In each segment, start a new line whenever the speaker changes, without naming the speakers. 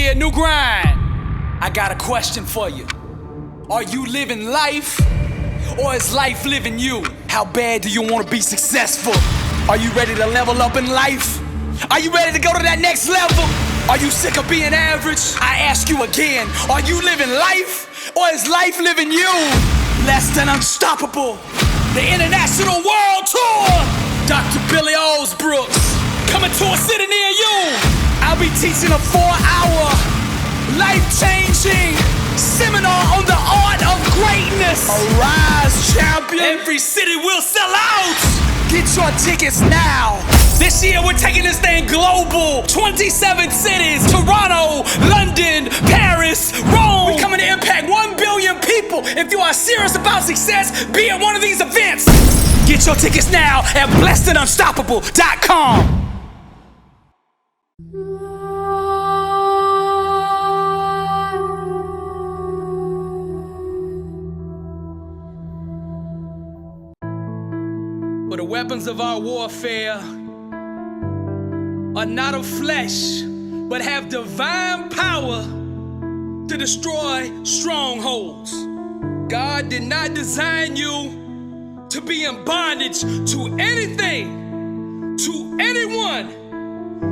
year, new grind. I got a question for you. Are you living life, or is life living you? How bad do you want to be successful? Are you ready to level up in life? Are you ready to go to that next level? Are you sick of being average? I ask you again, are you living life, or is life living you? Less than unstoppable, the international world tour. Dr. Billy Alsbrooks, coming to a city near you. I'll be teaching a 4-hour, life-changing seminar on the art of greatness. Arise, champion. Every city will sell out. Get your tickets now. This year we're taking this thing global. 27 cities, Toronto, London, Paris, Rome. We're coming to impact 1 billion people. If you are serious about success, be at one of these events. Get your tickets now at blessedandunstoppable.com. For the weapons of our warfare are not of flesh, but have divine power to destroy strongholds. God did not design you to be in bondage to anything, to anyone,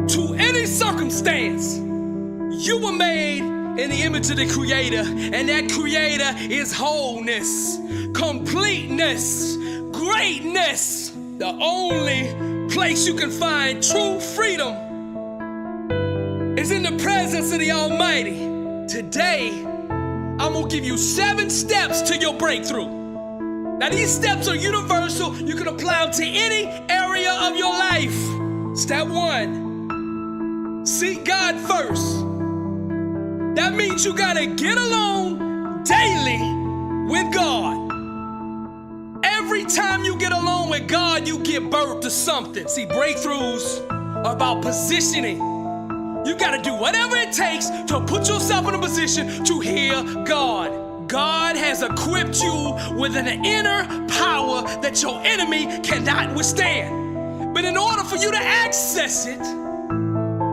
to any circumstance. You were made in the image of the Creator, and that Creator is wholeness, completeness, greatness. The only place you can find true freedom is in the presence of the Almighty. Today, I'm gonna give you 7 steps to your breakthrough. Now, these steps are universal. You can apply them to any area of your life. Step 1, seek God first. That means you gotta get alone daily with God. Every time you get alone with God, you give birth to something. See, breakthroughs are about positioning. You gotta do whatever it takes to put yourself in a position to hear God. God has equipped you with an inner power that your enemy cannot withstand. But in order for you to access it,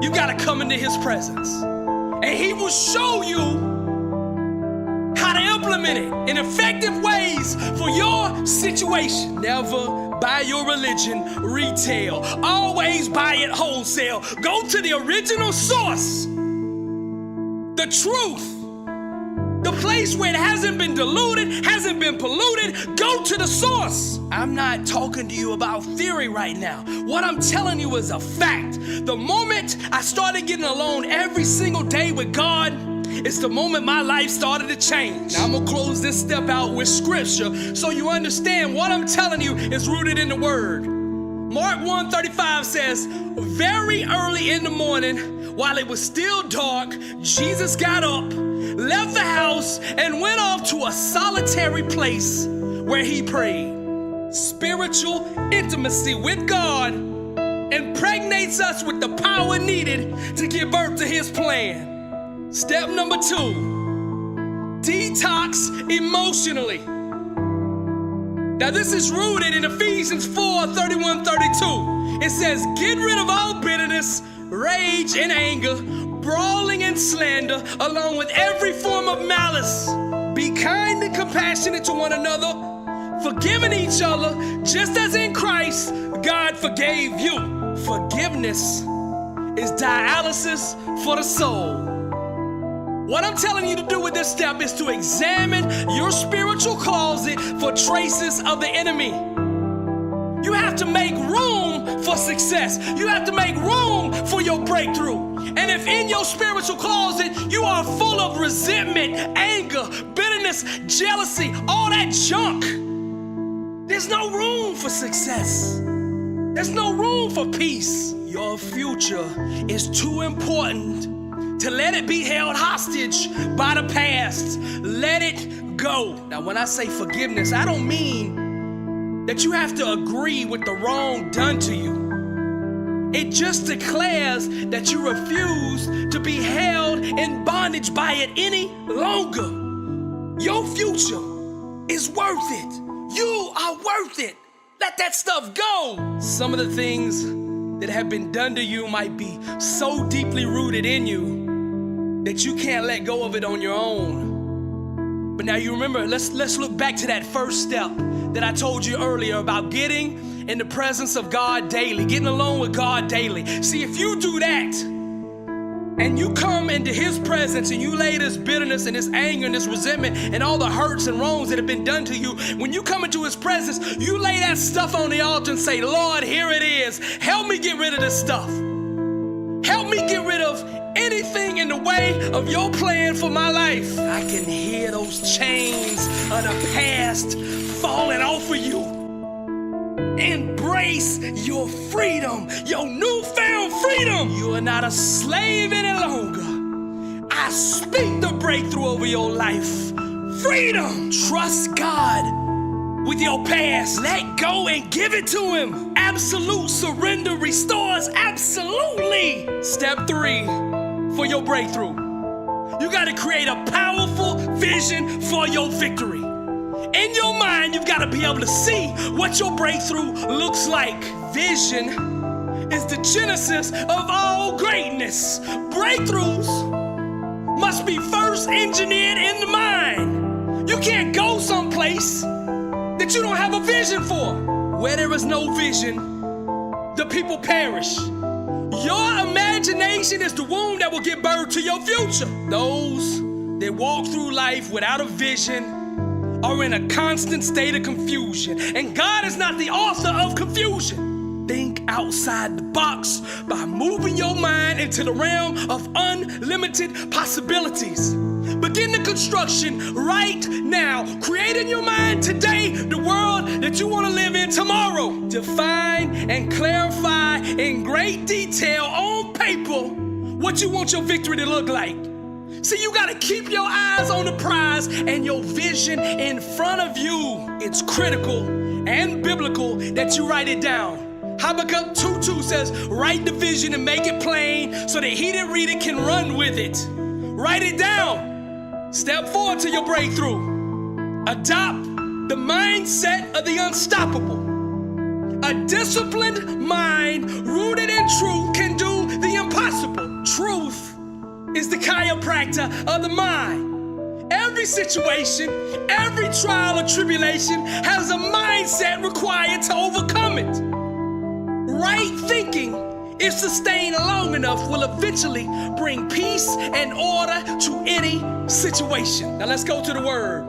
you gotta come into His presence. And He will show you how to implement it in effective ways for your situation. Never buy your religion retail. Always buy it wholesale. Go to the original source, the truth, the place where it hasn't been diluted, hasn't been polluted. Go to the source. I'm not talking to you about theory right now. What I'm telling you is a fact. The moment I started getting alone every single day with God, it's the moment my life started to change. Now I'm gonna close this step out with scripture so you understand what I'm telling you is rooted in the word. Mark 1:35 says, very early in the morning, while it was still dark, Jesus got up, left the house, and went off to a solitary place where He prayed. Spiritual intimacy with God impregnates us with the power needed to give birth to His plan. Step number 2, detox emotionally. Now this is rooted in Ephesians 4:31-32. It says, get rid of all bitterness, rage and anger, brawling and slander, along with every form of malice. Be kind and compassionate to one another, forgiving each other, just as in Christ God forgave you. Forgiveness is dialysis for the soul. What I'm telling you to do with this step is to examine your spiritual closet for traces of the enemy. You have to make room for success. You have to make room for your breakthrough. And if in your spiritual closet you are full of resentment, anger, bitterness, jealousy, all that junk, there's no room for success. There's no room for peace. Your future is too important to let it be held hostage by the past. Let it go. Now, when I say forgiveness, I don't mean that you have to agree with the wrong done to you. It just declares that you refuse to be held in bondage by it any longer. Your future is worth it. You are worth it. Let that stuff go. Some of the things that have been done to you might be so deeply rooted in you that you can't let go of it on your own. But now you remember, let's look back to that first step that I told you earlier about getting in the presence of God daily, getting alone with God daily. See, if you do that, and you come into his presence and you lay this bitterness and this anger and this resentment and all the hurts and wrongs that have been done to you, when you come into his presence, you lay that stuff on the altar and say, Lord, here it is. Help me get rid of this stuff. Help me get rid of anything in the way of your plan for my life. I can hear those chains of the past falling off of you. Embrace your freedom, your newfound freedom. You are not a slave any longer. I speak the breakthrough over your life. Freedom. Trust God with your past. Let go and give it to him. Absolute surrender restores absolutely. Step 3 for your breakthrough. You got to create a powerful vision for your victory. In your mind, you've got to be able to see what your breakthrough looks like. Vision is the genesis of all greatness. Breakthroughs must be first engineered in the mind. You can't go someplace that you don't have a vision for. Where there is no vision, the people perish. Your imagination is the womb that will give birth to your future. Those that walk through life without a vision are in a constant state of confusion. And God is not the author of confusion. Think outside the box by moving your mind into the realm of unlimited possibilities. Begin the construction right now. Create in your mind today the world that you want to live in tomorrow. Define and clarify in great detail on paper what you want your victory to look like. See, you gotta keep your eyes on the prize and your vision in front of you. It's critical and biblical that you write it down. Habakkuk 2:2 says, write the vision and make it plain so that he that read it can run with it. Write it down. Step 4 to your breakthrough. Adopt the mindset of the unstoppable. A disciplined mind rooted in truth can do the impossible. Truth is the chiropractor of the mind. Every situation, every trial or tribulation has a mindset required to overcome it. Right thinking, if sustained long enough, will eventually bring peace and order to any situation. Now let's go to the word.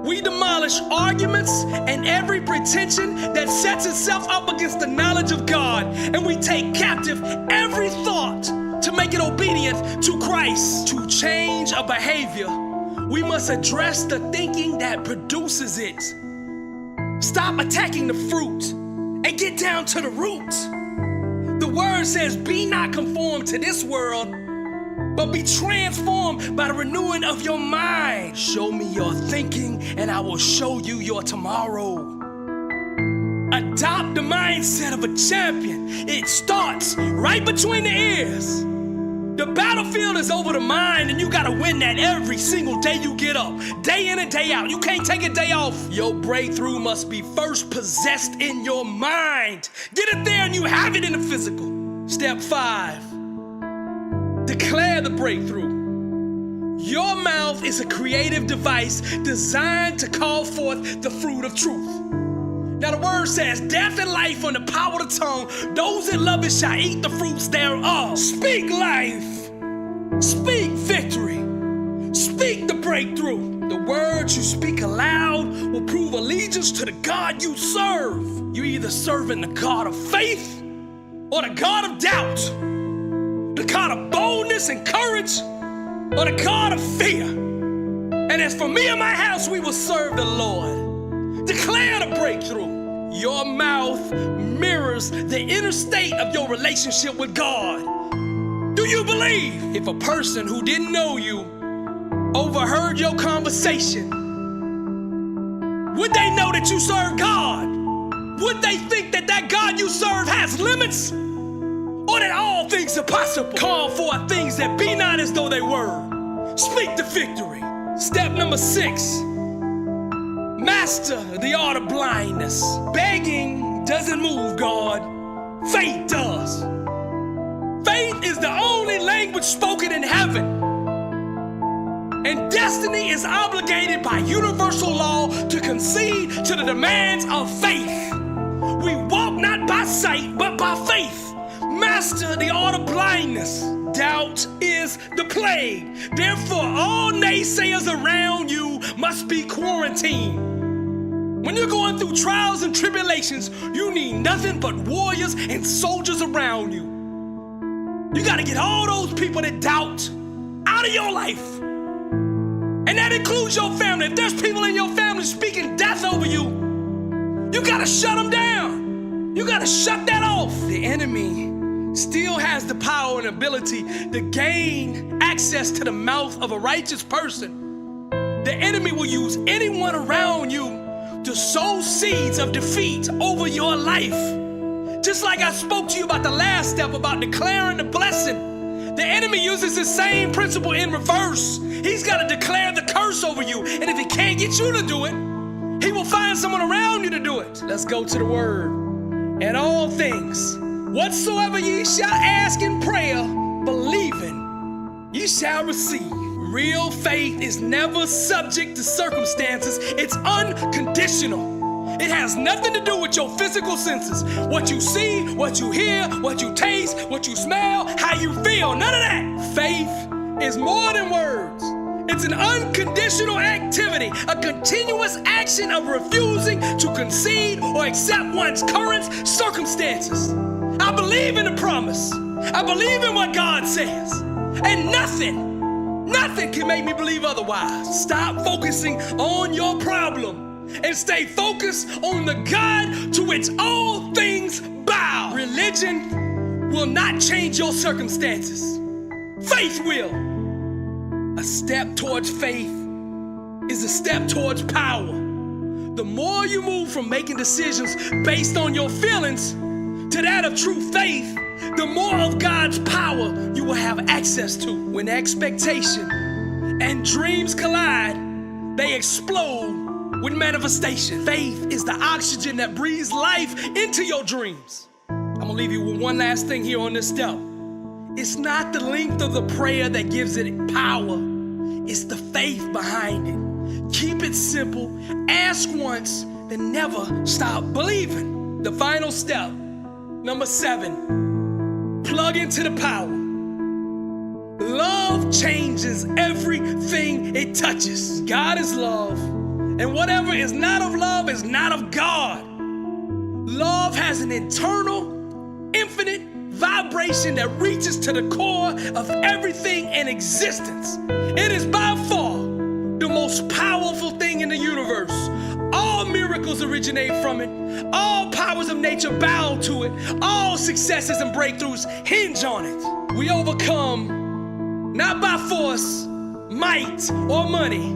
We demolish arguments and every pretension that sets itself up against the knowledge of God, and we take captive every thought to make it obedient to Christ. To change a behavior, we must address the thinking that produces it. Stop attacking the fruit and get down to the root. The word says, be not conformed to this world, but be transformed by the renewing of your mind. Show me your thinking and I will show you your tomorrow. Adopt the mindset of a champion. It starts right between the ears. The battlefield is over the mind, and you gotta win that every single day you get up, day in and day out. You can't take a day off. Your breakthrough must be first possessed in your mind. Get it there and you have it in the physical. Step 5, declare the breakthrough. Your mouth is a creative device designed to call forth the fruit of truth. Now the word says, death and life on the power of the tongue. Those that love it shall eat the fruits thereof. Speak life. Speak victory. Speak the breakthrough. The words you speak aloud will prove allegiance to the God you serve. You either serving the God of faith or the God of doubt. The God of boldness and courage or the God of fear. And as for me and my house, we will serve the Lord. Declare the breakthrough. Your mouth mirrors the inner state of your relationship with God. Do you believe if a person who didn't know you overheard your conversation, would they know that you serve God? Would they think that that God you serve has limits? Or that all things are possible? Call forth things that be not as though they were. Speak the victory. Step number 6. Master the art of blindness. Begging doesn't move God. Faith does. Faith is the only language spoken in heaven. destiny is obligated by universal law to concede to the demands of faith. We walk not by sight, but by faith. Master the art of blindness. Doubt is the plague. Therefore, all naysayers around you must be quarantined. When you're going through trials and tribulations, you need nothing but warriors and soldiers around you. You got to get all those people that doubt out of your life. And that includes your family. If there's people in your family speaking death over you, you got to shut them down. You got to shut that off. The enemy still has the power and ability to gain access to the mouth of a righteous person. The enemy will use anyone around you to sow seeds of defeat over your life. Just like I spoke to you about the last step, about declaring the blessing, the enemy uses the same principle in reverse. He's got to declare the curse over you. And if he can't get you to do it, he will find someone around you to do it. Let's go to the word. And all things, whatsoever ye shall ask in prayer, believing, ye shall receive. Real faith is never subject to circumstances. It's unconditional. It has nothing to do with your physical senses. What you see, what you hear, what you taste, what you smell, how you feel. None of that. Faith is more than words. It's an unconditional activity, a continuous action of refusing to concede or accept one's current circumstances. I believe in the promise. I believe in what God says. And nothing can make me believe otherwise. Stop focusing on your problem and stay focused on the God to which all things bow. Religion will not change your circumstances. Faith will. A step towards faith is a step towards power. The more you move from making decisions based on your feelings to that of true faith, the more of God's power you will have access to. When expectation and dreams collide, they explode with manifestation. Faith is the oxygen that breathes life into your dreams. I'm gonna leave you with one last thing here on this step. It's not the length of the prayer that gives it power. It's the faith behind it. Keep it simple. Ask once, then never stop believing. The final step, number 7, plug into the power. Love changes everything it touches. God is love, and whatever is not of love is not of God. Love has an internal, infinite vibration that reaches to the core of everything in existence. It is by far the most powerful thing in the universe. All miracles originate from it. All powers of nature bow to it. All successes and breakthroughs hinge on it. We overcome not by force, might, or money,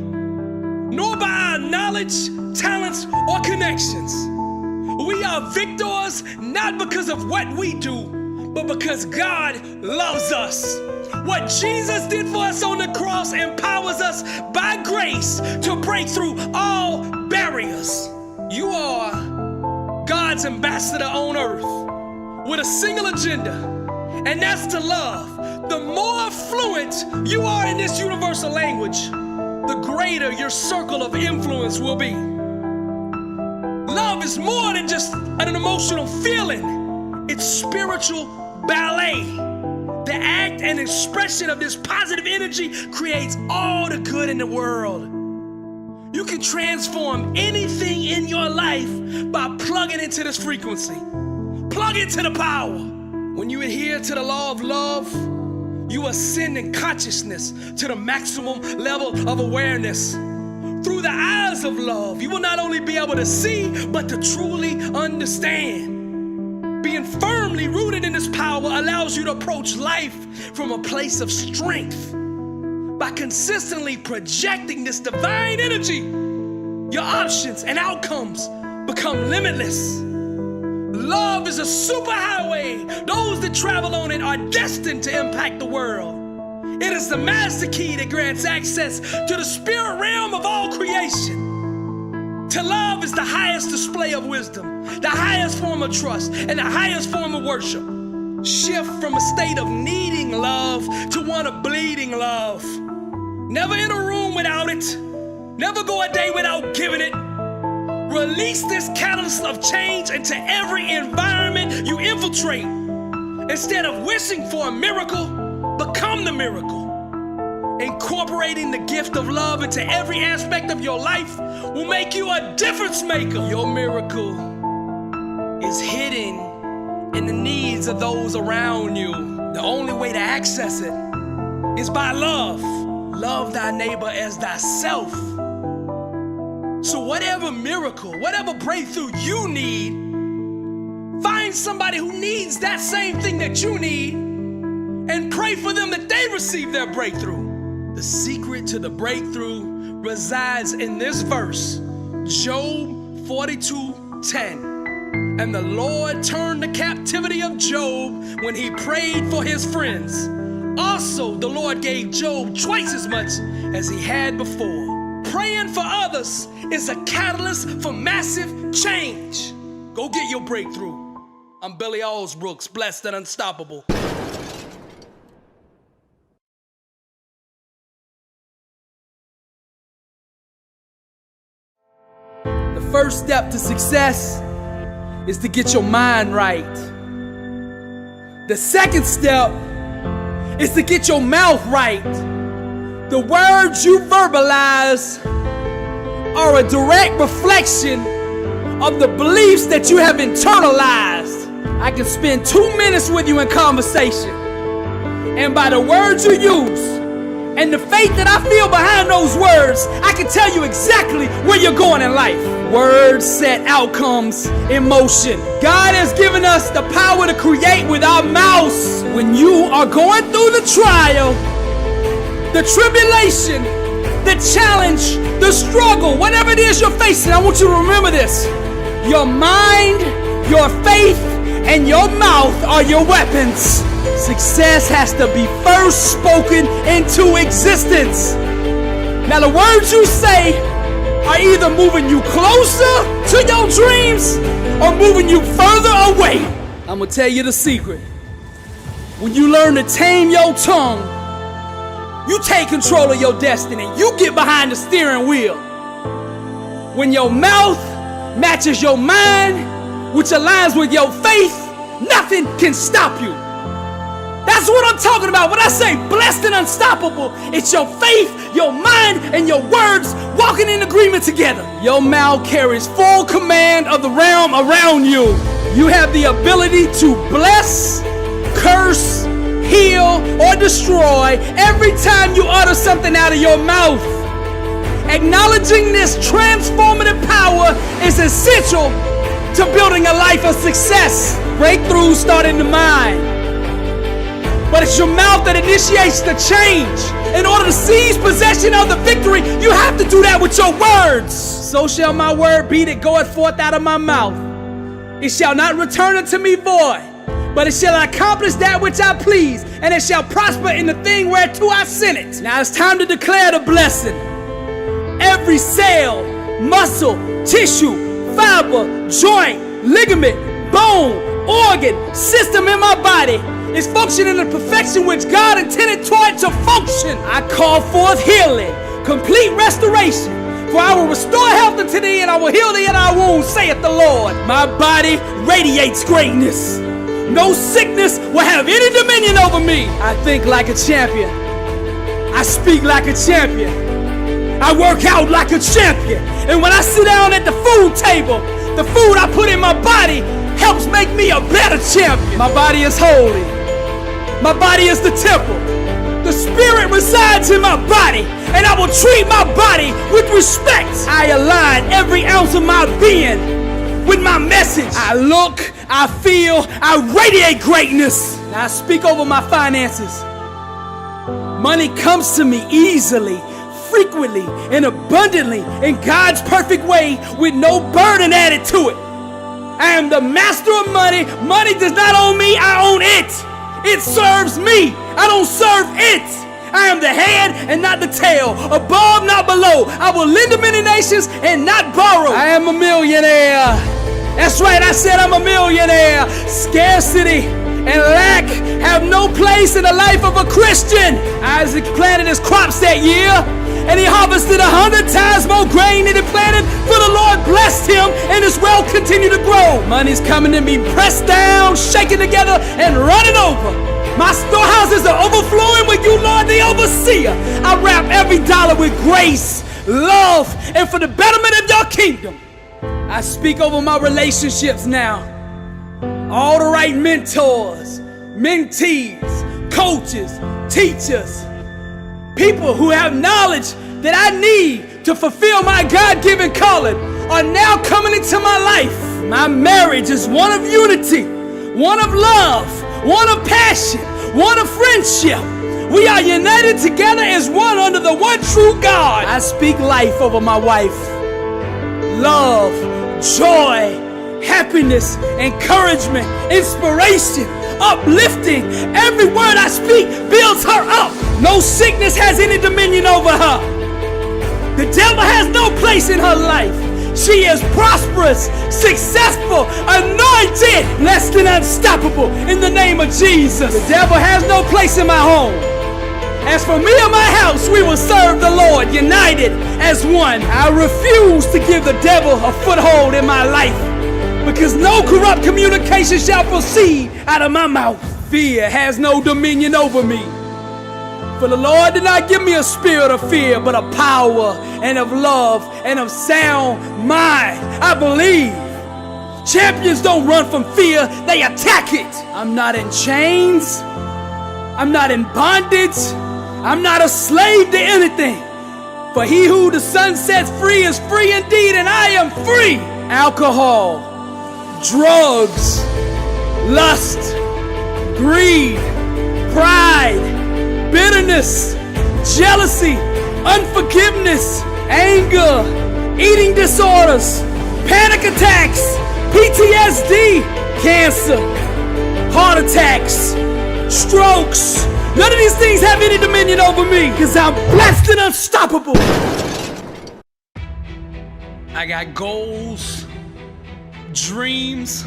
nor by our knowledge, talents, or connections. We are victors not because of what we do, but because God loves us. What Jesus did for us on the cross empowers us by grace to break through all barriers. You are God's ambassador on earth with a single agenda, and that's to love. The more fluent you are in this universal language, the greater your circle of influence will be. Love is more than just an emotional feeling. It's spiritual ballet. The act and expression of this positive energy creates all the good in the world. You can transform anything in your life by plugging into this frequency. Plug into the power. When you adhere to the law of love, you ascend in consciousness to the maximum level of awareness. Through the eyes of love, you will not only be able to see, but to truly understand. Being firmly rooted in this power allows you to approach life from a place of strength. By consistently projecting this divine energy, your options and outcomes become limitless. Love is a superhighway. Those that travel on it are destined to impact the world. It is the master key that grants access to the spirit realm of all creation. To love is the highest display of wisdom, the highest form of trust, and the highest form of worship. Shift from a state of needing love to one of bleeding love. Never in a room without it. Never go a day without giving it. Release this catalyst of change into every environment you infiltrate. Instead of wishing for a miracle, become the miracle. Incorporating the gift of love into every aspect of your life will make you a difference maker. Your miracle is hidden in the needs of those around you. The only way to access it is by love. Love thy neighbor as thyself. So whatever miracle, whatever breakthrough you need, find somebody who needs that same thing that you need and pray for them that they receive their breakthrough. The secret to the breakthrough resides in this verse, Job 42:10. And the Lord turned the captivity of Job when he prayed for his friends. Also, the Lord gave Job twice as much as he had before. Praying for others is a catalyst for massive change. Go get your breakthrough. I'm Billy Alsbrooks, blessed and unstoppable. The first step to success is to get your mind right. The second step is to get your mouth right. The words you verbalize are a direct reflection of the beliefs that you have internalized. I can spend 2 minutes with you in conversation, and by the words you use and the faith that I feel behind those words, I can tell you exactly where you're going in life. Words set outcomes in motion. God has given us the power to create with our mouths. When you are going through the trial, the tribulation, the challenge, the struggle, whatever it is you're facing, I want you to remember this. Your mind, your faith, and your mouth are your weapons. Success has to be first spoken into existence. Now the words you say are either moving you closer to your dreams or moving you further away. I'm gonna tell you the secret. When you learn to tame your tongue, you take control of your destiny. You get behind the steering wheel. When your mouth matches your mind, which aligns with your faith, nothing can stop you. That's what I'm talking about when I say blessed and unstoppable. It's your faith, your mind, and your words walking in agreement together. Your mouth carries full command of the realm around you. You have the ability to bless, curse, heal, or destroy every time you utter something out of your mouth. Acknowledging this transformative power is essential to building a life of success. Breakthroughs start in the mind, but it's your mouth that initiates the change. In order to seize possession of the victory, you have to do that with your words. So shall my word be that goeth forth out of my mouth. It shall not return unto me void, but it shall accomplish that which I please, and it shall prosper in the thing whereto I sent it. Now it's time to declare the blessing. Every cell, muscle, tissue, fiber, joint, ligament, bone, organ, system in my body is functioning in the perfection which God intended for it to function. I call forth healing, complete restoration. For I will restore health unto thee, and I will heal thee in thy wounds, saith the Lord. My body radiates greatness. No sickness will have any dominion over me. I think like a champion. I speak like a champion. I work out like a champion. And when I sit down at the food table, the food I put in my body helps make me a better champion. My body is holy. My body is the temple. The spirit resides in my body, and I will treat my body with respect. I align every ounce of my being with my message. I look, I feel, I radiate greatness. Now I speak over my finances. Money comes to me easily, frequently, and abundantly in God's perfect way with no burden added to it. I am the master of money. Money does not own me, I own it. It serves me. I don't serve it. I am the head and not the tail, above, not below. I will lend to many nations and not borrow. I am a millionaire. That's right, I said I'm a millionaire. Scarcity and lack have no place in the life of a Christian. Isaac planted his crops that year, and he harvested 100 times more grain than he planted, for the Lord blessed him, and his wealth continued to grow. Money's coming to me pressed down, shaken together, and running over. My storehouses are overflowing with you, Lord, the overseer. I wrap every dollar with grace, love, and for the betterment of your kingdom. I speak over my relationships now. All the right mentors, mentees, coaches, teachers, people who have knowledge that I need to fulfill my God-given calling are now coming into my life. My marriage is one of unity, one of love, one of passion, one of friendship. We are united together as one under the one true God. I speak life over my wife. Love, joy, happiness, encouragement, inspiration, uplifting. Every word I speak builds her up. No sickness has any dominion over her. The devil has no place in her life. She is prosperous, successful, anointed, less than unstoppable in the name of Jesus. The devil has no place in my home. As for me and my house, we will serve the Lord, united as one. I refuse to give the devil a foothold in my life, because no corrupt communication shall proceed out of my mouth. Fear has no dominion over me. For the Lord did not give me a spirit of fear, but of power and of love and of sound mind. I believe. Champions don't run from fear, they attack it. I'm not in chains. I'm not in bondage. I'm not a slave to anything. For he who the Son sets free is free indeed, and I am free. Alcohol, drugs, lust, greed, pride, bitterness, jealousy, unforgiveness, anger, eating disorders, panic attacks, PTSD, cancer, heart attacks, strokes. None of these things have any dominion over me, because I'm blessed and unstoppable. I got goals, dreams,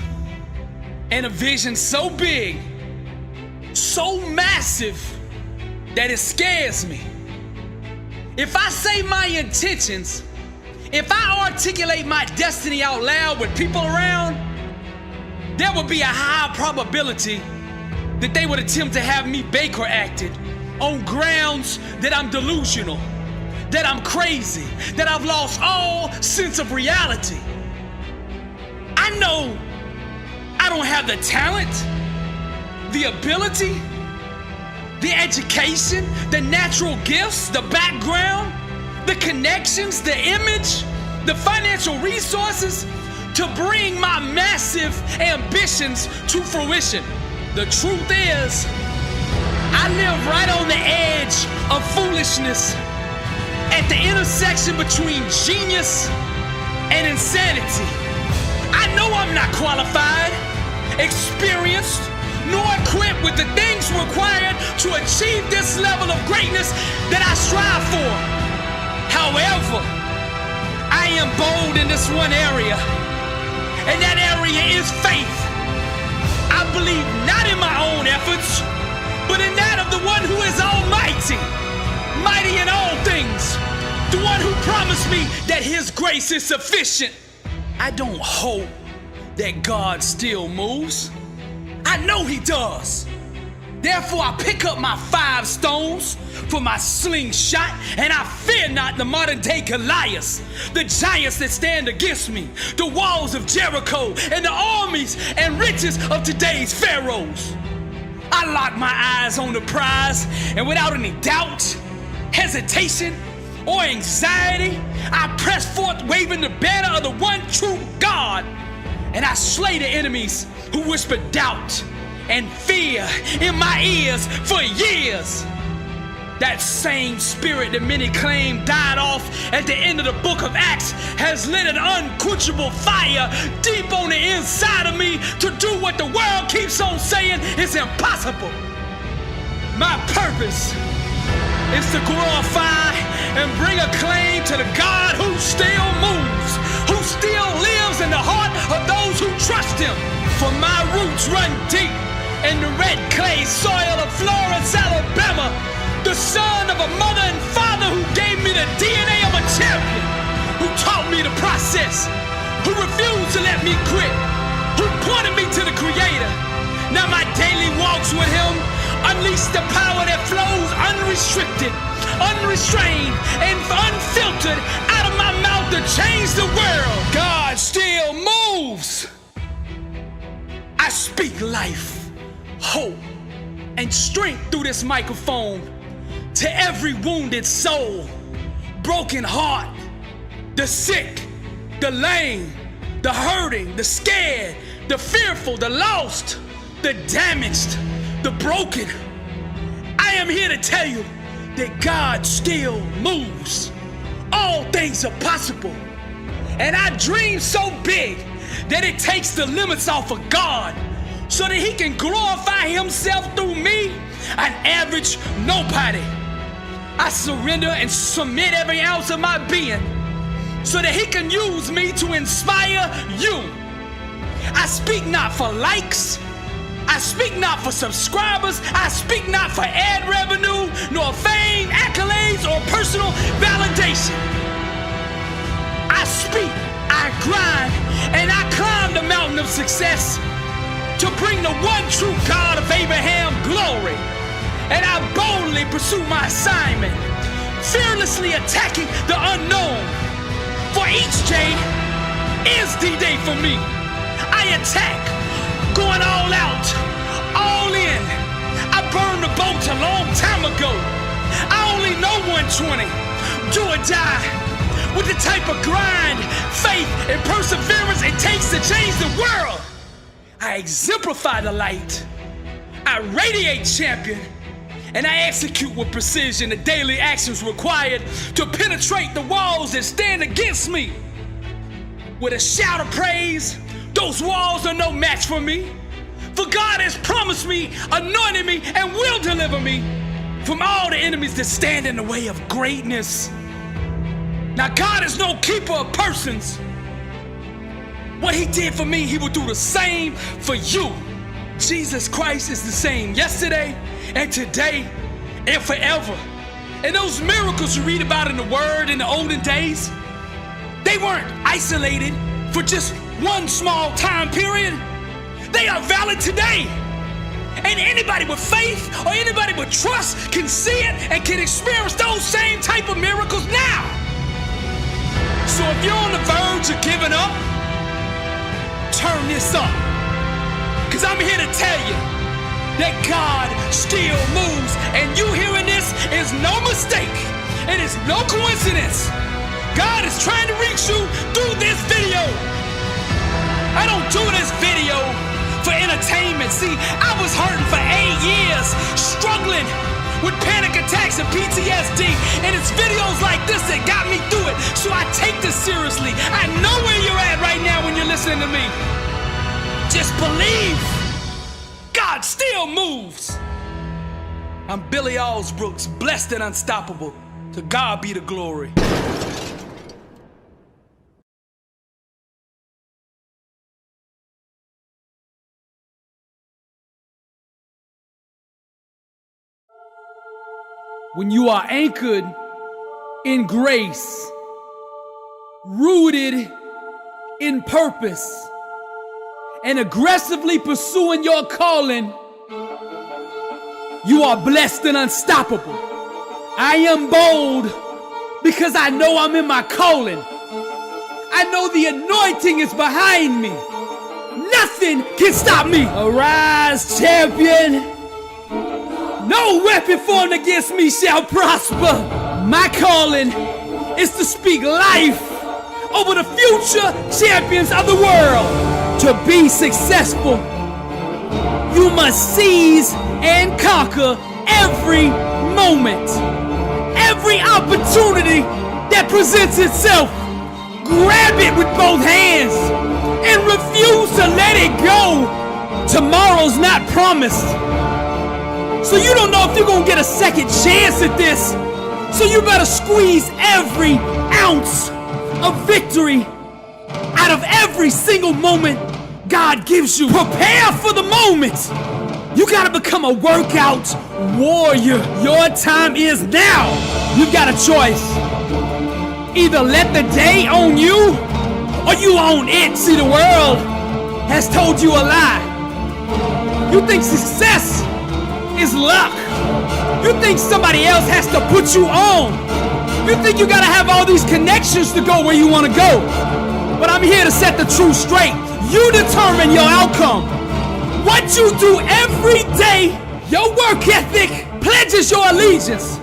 and a vision so big, so massive, that it scares me. If I say my intentions, if I articulate my destiny out loud with people around, there would be a high probability that they would attempt to have me Baker acted on grounds that I'm delusional, that I'm crazy, that I've lost all sense of reality. I know I don't have the talent, the ability, the education, the natural gifts, the background, the connections, the image, the financial resources to bring my massive ambitions to fruition. The truth is, I live right on the edge of foolishness, at the intersection between genius and insanity. I know I'm not qualified, experienced, nor equipped with the things required to achieve this level of greatness that I strive for. However, I am bold in this one area, and that area is faith. I believe not in my own efforts, but in that of the one who is almighty, mighty in all things, the one who promised me that his grace is sufficient. I don't hope that God still moves. I know he does. Therefore, I pick up my 5 stones for my slingshot, and I fear not the modern day Goliaths, the giants that stand against me, the walls of Jericho, and the armies and riches of today's pharaohs. I lock my eyes on the prize, and without any doubt, hesitation, or anxiety, I press forth waving the banner of the one true God, and I slay the enemies who whisper doubt and fear in my ears for years. That same spirit that many claim died off at the end of the book of Acts has lit an unquenchable fire deep on the inside of me to do what the world keeps on saying is impossible. My purpose is to glorify and bring acclaim to the God who still moves, who still lives in the heart of those who trust him. For my roots run deep, in the red clay soil of Florence, Alabama. The son of a mother and father who gave me the DNA of a champion, who taught me the process, who refused to let me quit, who pointed me to the Creator. Now my daily walks with Him unleash the power that flows unrestricted, unrestrained, and unfiltered out of my mouth to change the world. God still moves. I speak life, hope, and strength through this microphone to every wounded soul, broken heart, the sick, the lame, the hurting, the scared, the fearful, the lost, the damaged, the broken. I am here to tell you that God still moves. All things are possible. And I dream so big that it takes the limits off of God so that He can glorify Himself through me, an average nobody. I surrender and submit every ounce of my being so that He can use me to inspire you. I speak not for likes, I speak not for subscribers, I speak not for ad revenue, nor fame, accolades, or personal validation. I speak, I grind, and I climb the mountain of success to bring the one true God of Abraham glory. And I boldly pursue my assignment, fearlessly attacking the unknown. For each day is D-Day for me. I attack, going all out, all in. I burned the boats a long time ago. I only know 120, do or die, with the type of grind, faith, and perseverance it takes to change the world. I exemplify the light. I radiate champion. And I execute with precision the daily actions required to penetrate the walls that stand against me. With a shout of praise, those walls are no match for me. For God has promised me, anointed me, and will deliver me from all the enemies that stand in the way of greatness. Now God is no keeper of persons. What He did for me, He will do the same for you. Jesus Christ is the same yesterday and today and forever. And those miracles you read about in the Word in the olden days, they weren't isolated for just one small time period. They are valid today. And anybody with faith or anybody with trust can see it and can experience those same type of miracles now. So if you're on the verge of giving up, turn this up. Because I'm here to tell you that God still moves, and you hearing this is no mistake. It is no coincidence. God is trying to reach you through this video. I don't do this video for entertainment. See, I was hurting for 8 years, struggling with panic attacks and PTSD, and it's videos like this that got me through it. So I take this seriously. I know where you're at right now when you're listening to me. Just believe. God still moves. I'm Billy Alsbrooks, blessed and unstoppable. To God be the glory. When you are anchored in grace, rooted in purpose, and aggressively pursuing your calling, you are blessed and unstoppable. I am bold because I know I'm in my calling. I know the anointing is behind me. Nothing can stop me. Arise, champion. No weapon formed against me shall prosper. My calling is to speak life over the future champions of the world. To be successful, you must seize and conquer every moment, every opportunity that presents itself. Grab it with both hands and refuse to let it go. Tomorrow's not promised, so you don't know if you're gonna get a second chance at this. So you better squeeze every ounce of victory out of every single moment God gives you. Prepare for the moment. You gotta become a workout warrior. Your time is now. You've got a choice. Either let the day own you, or you own it. See, the world has told you a lie. You think success is luck. You think somebody else has to put you on. You think you gotta have all these connections to go where you wanna go. But I'm here to set the truth straight. You determine your outcome. What you do every day, your work ethic, pledges your allegiance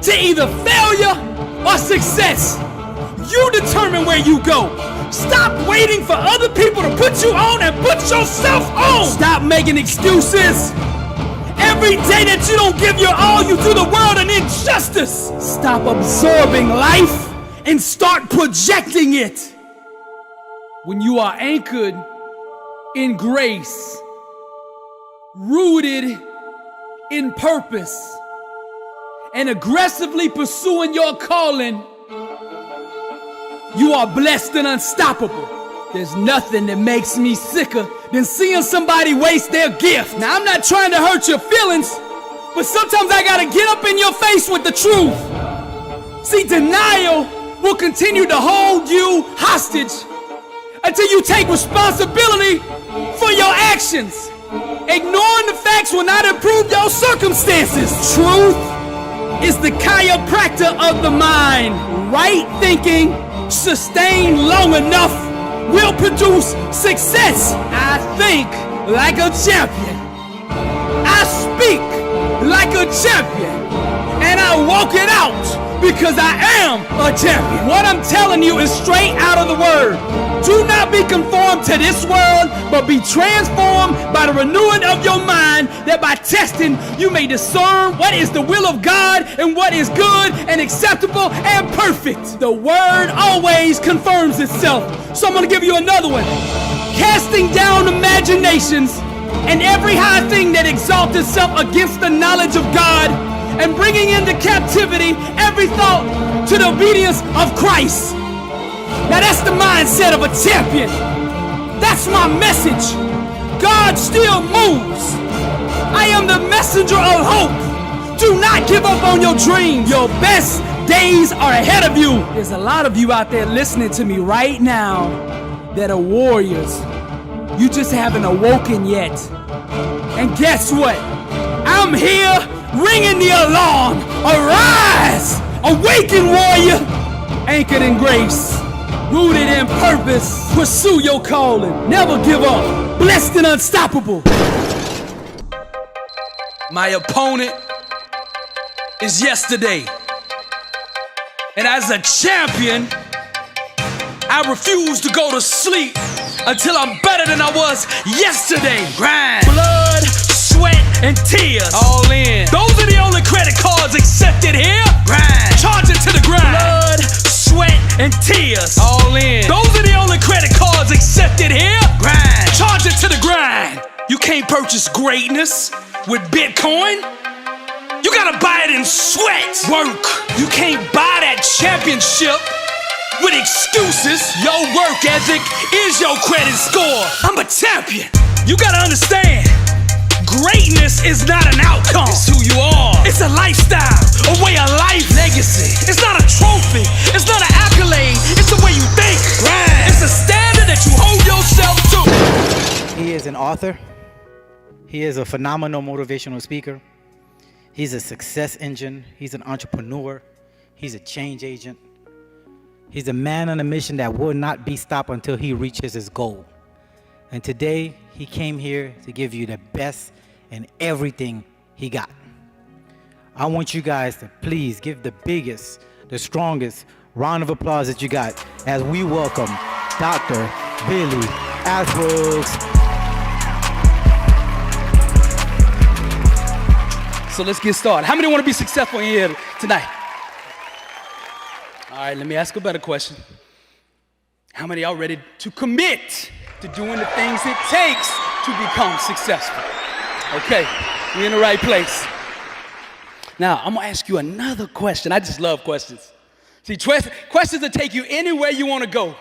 to either failure or success. You determine where you go. Stop waiting for other people to put you on and put yourself on. Stop making excuses. Every day that you don't give your all, you do the world an injustice. Stop absorbing life and start projecting it. When you are anchored in grace, rooted in purpose, and aggressively pursuing your calling, you are blessed and unstoppable. There's nothing that makes me sicker than seeing somebody waste their gift. Now, I'm not trying to hurt your feelings, but sometimes I gotta get up in your face with the truth. See, denial will continue to hold you hostage until you take responsibility for your actions. Ignoring the facts will not improve your circumstances. Truth is the chiropractor of the mind. Right thinking, sustained long enough, will produce success. I think like a champion. I speak like a champion. And I walk it out because I am a champion. What I'm telling you is straight out of the word. Do not be conformed to this world, but be transformed by the renewing of your mind, that by testing you may discern what is the will of God and what is good and acceptable and perfect. The word always confirms itself. So I'm going to give you another one. Casting down imaginations and every high thing that exalts itself against the knowledge of God, and bringing into captivity every thought to the obedience of Christ. Now that's the mindset of a champion. That's my message. God still moves. I am the messenger of hope. Do not give up on your dreams. Your best days are ahead of you. There's a lot of you out there listening to me right now that are warriors. You just haven't awoken yet. And guess what? I'm here ringing the alarm. Arise! Awaken, warrior! Anchored in grace, rooted in purpose. Pursue your calling. Never give up. Blessed and unstoppable. My opponent is yesterday. And as a champion, I refuse to go to sleep until I'm better than I was yesterday. Grind. Blood, sweat, and tears. All in. Those are the only credit cards accepted here. Grind. Charge it to the grind. Blood, sweat, and tears. All in. Those are the only credit cards accepted here. Grind. Charge it to the grind. You can't purchase greatness with Bitcoin. You gotta buy it in sweat. Work. You can't buy that championship with excuses. Your work ethic is your credit score. I'm a champion. You gotta understand, greatness is not an outcome. It's who you are. It's a lifestyle, a way of life. Legacy. It's not a trophy. It's not an accolade. It's the way you think. Right. It's a standard that you hold yourself to.
He is an author. He is a phenomenal motivational speaker. He's a success engine. He's an entrepreneur. He's a change agent. He's a man on a mission that will not be stopped until he reaches his goal. And today, he came here to give you the best and everything he got. I want you guys to please give the biggest, the strongest round of applause that you got as we welcome Dr. Billy Alsbrooks.
So let's get started. How many want to be successful in here tonight? All right, let me ask a better question. How many are ready to commit to doing the things it takes to become successful? Okay, we're in the right place. Now, I'm gonna ask you another question. I just love questions. See, questions that take you anywhere you wanna go.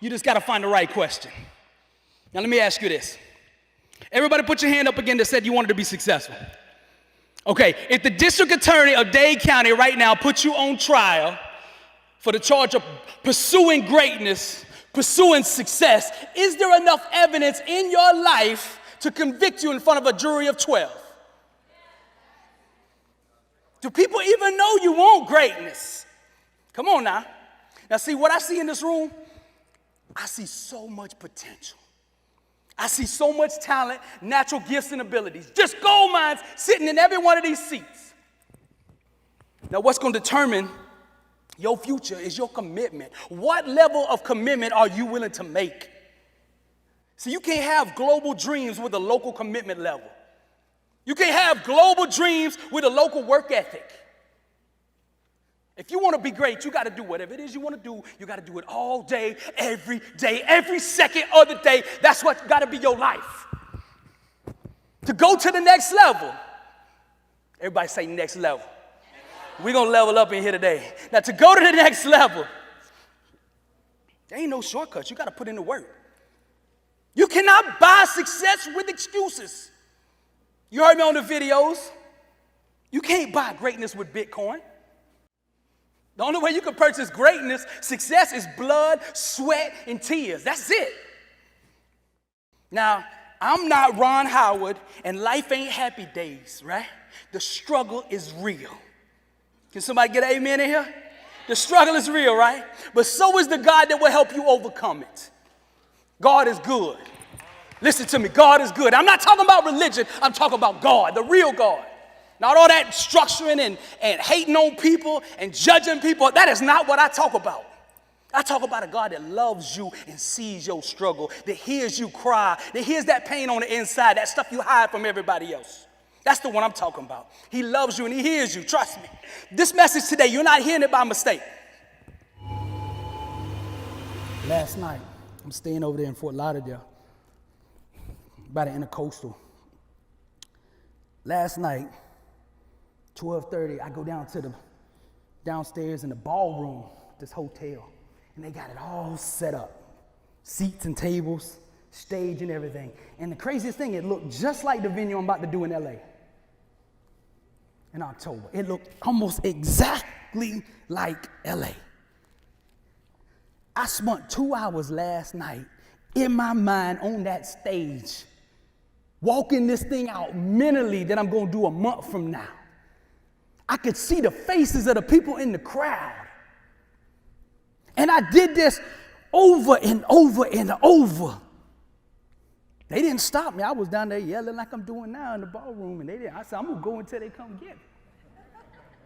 You just gotta find the right question. Now, let me ask you this. Everybody put your hand up again that said you wanted to be successful. Okay, if the district attorney of Dade County right now put you on trial for the charge of pursuing greatness, pursuing success, is there enough evidence in your life to convict you in front of a jury of 12? Do people even know you want greatness? Come on now. Now see, what I see in this room, I see so much potential. I see so much talent, natural gifts and abilities. Just gold mines sitting in every one of these seats. Now what's going to determine your future is your commitment. What level of commitment are you willing to make? See, you can't have global dreams with a local commitment level. You can't have global dreams with a local work ethic. If you want to be great, you got to do whatever it is you want to do. You got to do it all day, every second of the day. That's what got to be your life. To go to the next level. Everybody say next level. We're going to level up in here today. Now, to go to the next level, there ain't no shortcuts. You got to put in the work. You cannot buy success with excuses. You heard me on the videos. You can't buy greatness with Bitcoin. The only way you can purchase greatness, success, is blood, sweat, and tears. That's it. Now, I'm not Ron Howard, and life ain't happy days, right? The struggle is real. Can somebody get an amen in here? The struggle is real, right? But so is the God that will help you overcome it. God is good. Listen to me, God is good. I'm not talking about religion, I'm talking about God, the real God. Not all that structuring and hating on people and judging people. That is not what I talk about. I talk about a God that loves you and sees your struggle, that hears you cry, that hears that pain on the inside, that stuff you hide from everybody else. That's the one I'm talking about. He loves you and he hears you, trust me. This message today, you're not hearing it by mistake. Last night, I'm staying over there in Fort Lauderdale, by the Intercoastal. Last night, 12:30, I go downstairs in the ballroom, this hotel, and they got it all set up. Seats and tables, stage and everything. And the craziest thing, it looked just like the venue I'm about to do in LA in October. It looked almost exactly like LA. I spent 2 hours last night in my mind on that stage, walking this thing out mentally that I'm going to do a month from now. I could see the faces of the people in the crowd. And I did this over and over and over. They didn't stop me. I was down there yelling like I'm doing now in the ballroom, and they didn't. I said, I'm going to go until they come get me.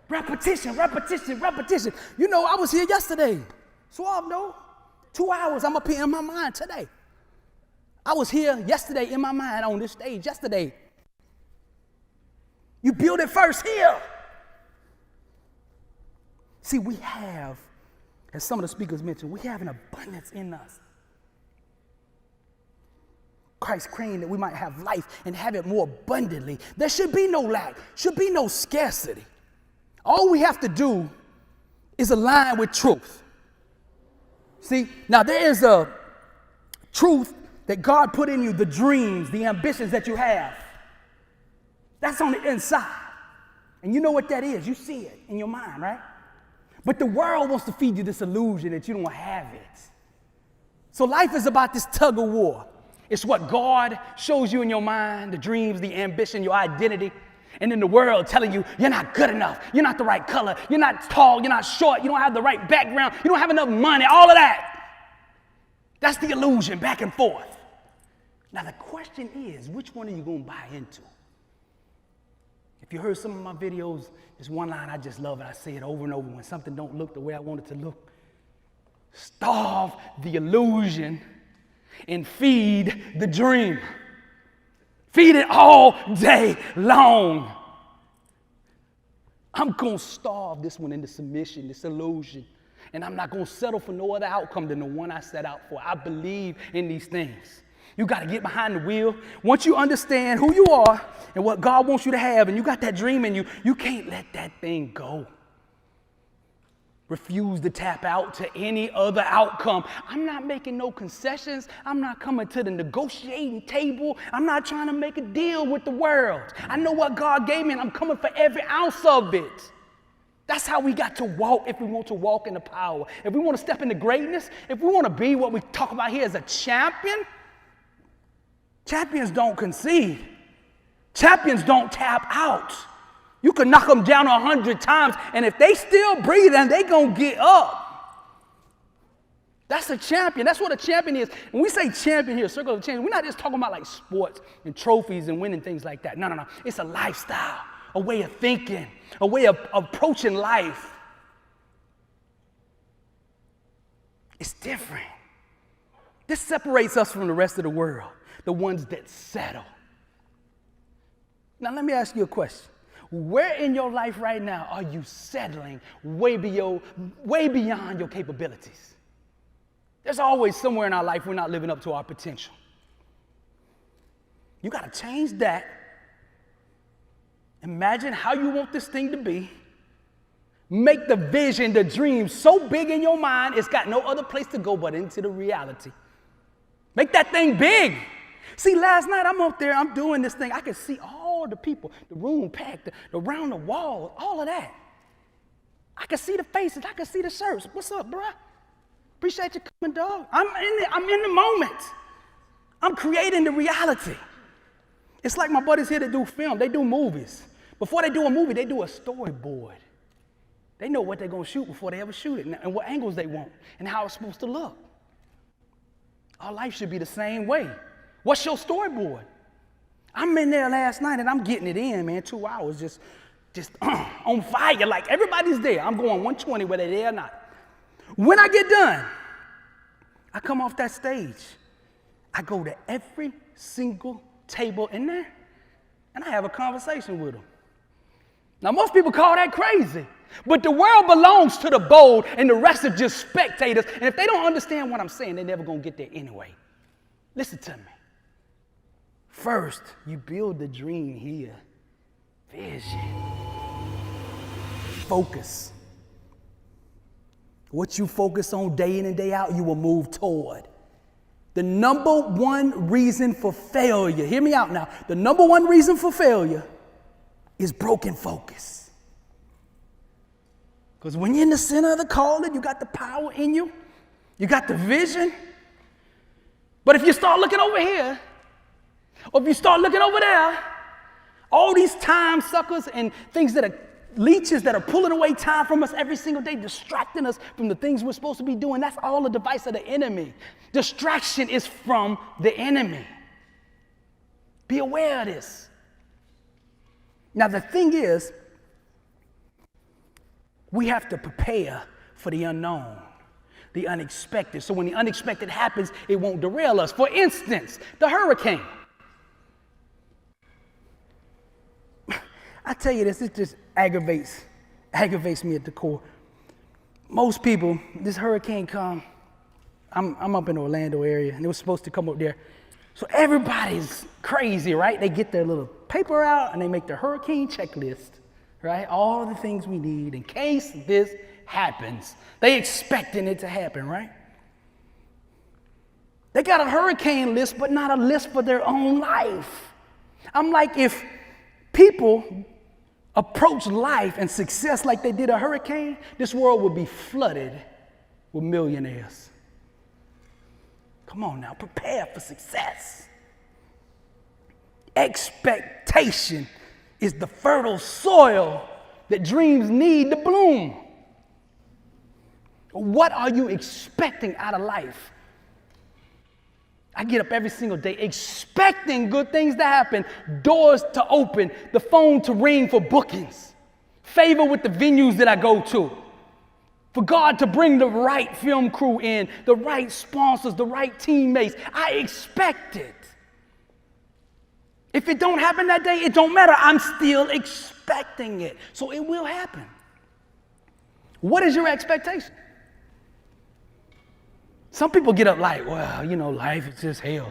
Repetition, repetition, repetition. You know, I was here yesterday. Suave, no? 2 hours, I'm up here in my mind today. I was here yesterday in my mind on this stage yesterday. You build it first here. See, we have, as some of the speakers mentioned, we have an abundance in us. Christ praying that we might have life and have it more abundantly. There should be no lack, should be no scarcity. All we have to do is align with truth. See, now there is a truth that God put in you, the dreams, the ambitions that you have. That's on the inside. And you know what that is. You see it in your mind, right? But the world wants to feed you this illusion that you don't have it. So life is about this tug of war. It's what God shows you in your mind, the dreams, the ambition, your identity. And then the world telling you, you're not good enough. You're not the right color. You're not tall. You're not short. You don't have the right background. You don't have enough money. All of that. That's the illusion, back and forth. Now the question is, which one are you going to buy into? If you heard some of my videos, there's one line I just love, and I say it over and over. When something don't look the way I want it to look, starve the illusion and feed the dream. Feed it all day long. I'm going to starve this one into submission, this illusion. And I'm not going to settle for no other outcome than the one I set out for. I believe in these things. You got to get behind the wheel. Once you understand who you are and what God wants you to have, and you got that dream in you, you can't let that thing go. Refuse to tap out to any other outcome. I'm not making no concessions. I'm not coming to the negotiating table. I'm not trying to make a deal with the world. I know what God gave me, and I'm coming for every ounce of it. That's how we got to walk if we want to walk in the power. If we want to step into greatness, if we want to be what we talk about here as a champion, champions don't concede. Champions don't tap out. You can knock them down 100 times, and if they still breathing, they gonna get up. That's a champion. That's what a champion is. When we say champion here, circle of champions, we're not just talking about like sports and trophies and winning things like that. No. It's a lifestyle, a way of thinking, a way of approaching life. It's different. This separates us from the rest of the world, the ones that settle. Now, let me ask you a question. Where in your life right now are you settling way beyond your capabilities? There's always somewhere in our life we're not living up to our potential. You got to change that. Imagine how you want this thing to be. Make the vision, the dream so big in your mind, it's got no other place to go but into the reality. Make that thing big. See, last night I'm up there, I'm doing this thing. I can see all the people, the room packed, around the wall, all of that. I can see the faces, I can see the shirts. What's up, bruh? Appreciate you coming, dog. I'm in the moment. I'm creating the reality. It's like my buddies here that do film, they do movies. Before they do a movie, they do a storyboard. They know what they're gonna shoot before they ever shoot it and what angles they want and how it's supposed to look. Our life should be the same way. What's your storyboard? I'm in there last night and I'm getting it in, man. 2 hours just on fire. Like everybody's there. I'm going 120 whether they're there or not. When I get done, I come off that stage. I go to every single table in there and I have a conversation with them. Now, most people call that crazy, but the world belongs to the bold and the rest are just spectators. And if they don't understand what I'm saying, they're never going to get there anyway. Listen to me. First, you build the dream here. Vision. Focus. What you focus on day in and day out, you will move toward. The number one reason for failure, hear me out now. The number one reason for failure is broken focus. Because when you're in the center of the calling, you got the power in you. You got the vision. But if you start looking over here, or if you start looking over there, all these time suckers and things that are leeches that are pulling away time from us every single day, distracting us from the things we're supposed to be doing, that's all a device of the enemy. Distraction is from the enemy. Be aware of this. Now, the thing is, we have to prepare for the unknown, the unexpected. So when the unexpected happens, it won't derail us. For instance, the hurricane. I tell you this, it just aggravates me at the core. Most people, this hurricane come, I'm up in the Orlando area, and it was supposed to come up there. So everybody's crazy, right? They get their little paper out, and they make their hurricane checklist, right? All the things we need in case this happens. They expecting it to happen, right? They got a hurricane list, but not a list for their own life. I'm like, if people approach life and success like they did a hurricane, this world would be flooded with millionaires. Come on now, prepare for success. Expectation is the fertile soil that dreams need to bloom. What are you expecting out of life? I get up every single day expecting good things to happen, doors to open, the phone to ring for bookings, favor with the venues that I go to, for God to bring the right film crew in, the right sponsors, the right teammates. I expect it. If it don't happen that day, it don't matter. I'm still expecting it. So it will happen. What is your expectation? Some people get up like, well, you know, life is just hell.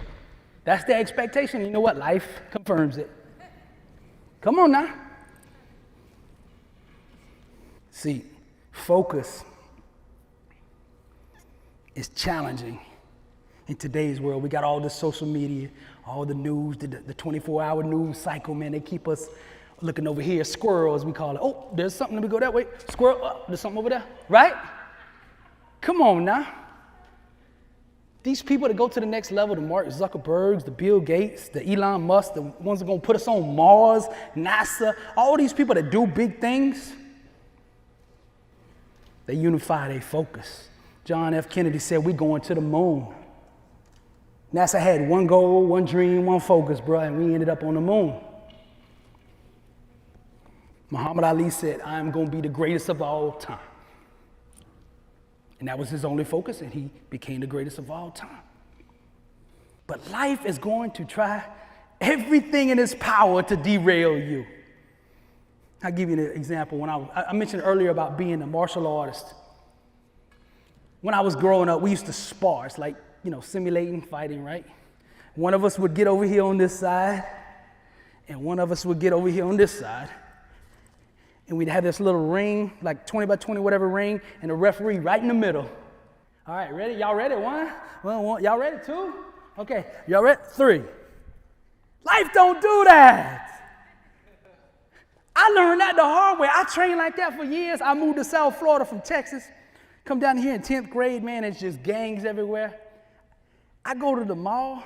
That's their expectation. You know what? Life confirms it. Come on now. See, focus
is challenging in today's world. We got all this social media, all the news, the 24-hour news cycle, man. They keep us looking over here, squirrels, we call it. Oh, there's something, let me go that way. Squirrel, oh, there's something over there, right? Come on now. These people that go to the next level, the Mark Zuckerbergs, the Bill Gates, the Elon Musk, the ones that are going to put us on Mars, NASA, all these people that do big things, they unify their focus. John F. Kennedy said, we're going to the moon. NASA had one goal, one dream, one focus, bro, and we ended up on the moon. Muhammad Ali said, I am going to be the greatest of all time. And that was his only focus, and he became the greatest of all time. But life is going to try everything in its power to derail you. I'll give you an example. When I mentioned earlier about being a martial artist. When I was growing up, we used to spar. It's like, simulating fighting, right? One of us would get over here on this side, and one of us would get over here on this side. And we'd have this little ring, like 20 by 20, whatever ring, and the referee right in the middle. All right, ready? Y'all ready? One? Y'all ready? Two? Okay, y'all ready? Three. Life don't do that. I learned that the hard way. I trained like that for years. I moved to South Florida from Texas. Come down here in 10th grade, man, it's just gangs everywhere. I go to the mall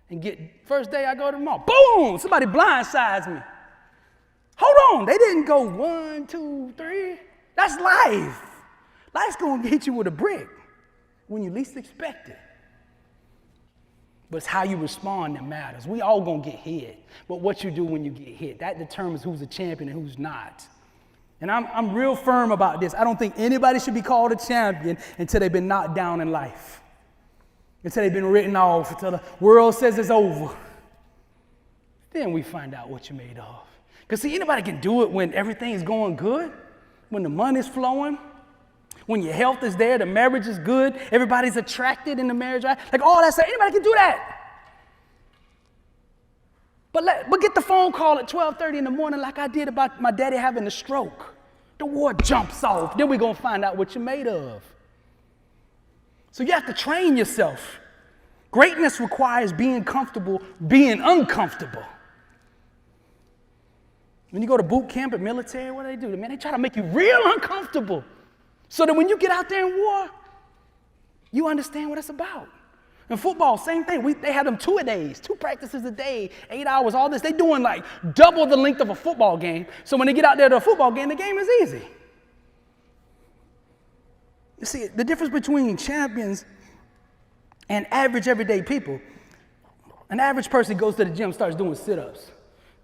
and first day I go to the mall, boom, somebody blindsides me. Hold on, they didn't go 1, 2, 3. That's life. Life's gonna hit you with a brick when you least expect it. But it's how you respond that matters. We all gonna get hit, but what you do when you get hit, that determines who's a champion and who's not. And I'm real firm about this. I don't think anybody should be called a champion until they've been knocked down in life, until they've been written off, until the world says it's over. Then we find out what you're made of. Because see, anybody can do it when everything's going good, when the money's flowing, when your health is there, the marriage is good, everybody's attracted in the marriage, right? Like all that stuff, anybody can do that. But get the phone call at 12:30 in the morning like I did about my daddy having a stroke. The war jumps off. Then we're going to find out what you're made of. So you have to train yourself. Greatness requires being comfortable, being uncomfortable. When you go to boot camp at military, what do? Man, they try to make you real uncomfortable so that when you get out there in war, you understand what it's about. In football, same thing. They have them 2-a-days, 2 practices a day, 8 hours, all this. They're doing like double the length of a football game. So when they get out there to a football game, the game is easy. You see, the difference between champions and average everyday people, an average person goes to the gym, starts doing sit-ups.